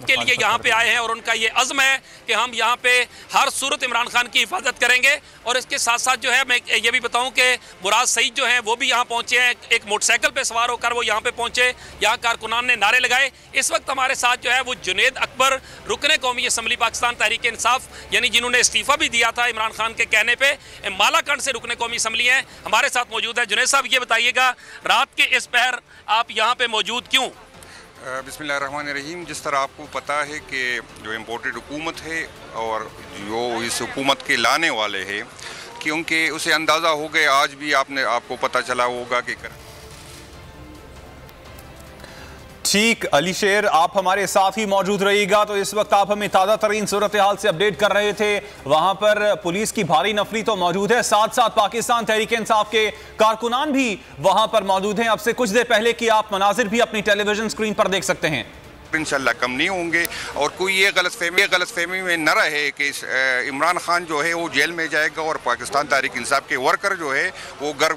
के लिए यहाँ पे आए हैं और उनका ये अज़्म है कि हम यहाँ पे हर सूरत इमरान खान की हिफाजत करेंगे। और इसके साथ साथ जो है मैं ये भी बताऊँ कि मुराद सईद जो हैं वो भी यहाँ पहुँचे हैं, एक मोटरसाइकिल पर सवार होकर वो यहाँ पे पहुँचे, यहाँ कारकुनान ने नारे लगाए। इस वक्त हमारे साथ जो है वो जुनैद अकबर, रुकने कौमी असम्बली पाकिस्तान तहरीक इंसाफ, यानी जिन्होंने इस्तीफ़ा भी दिया था इमरान खान के कहने पे, मालाकंड से रुकने कौमी असम्बली हैं, हमारे साथ मौजूद है। जुनैद साहब ये बताइएगा, रात के इस पहर आप यहाँ पे मौजूद क्यों? बिस्मिल्लाहिर्रहमानिर्रहीम। जिस तरह आपको पता है कि जो इम्पोर्टेड हुकूमत है और जो इस हुकूमत के लाने वाले हैं, क्योंकि उसे अंदाज़ा हो गया, आज भी आपको पता चला होगा कि ठीक अली शेर, आप हमारे साथ ही मौजूद रहिएगा। तो इस वक्त आप हमें ताज़ा तरीन सूरत हाल से अपडेट कर रहे थे। वहां पर पुलिस की भारी नफरी तो मौजूद है, साथ साथ पाकिस्तान तहरीक इंसाफ के कारकुनान भी वहां पर मौजूद हैं। अब से कुछ देर पहले की आप मनाजिर भी अपनी टेलीविजन स्क्रीन पर देख सकते हैं। इंशाल्लाह कम नहीं होंगे और कोई ये गलतफहमी में न रहे कि इमरान खान जो है वो जेल में जाएगा और पाकिस्तान तहरीक इंसाफ के वर्कर जो है वो घर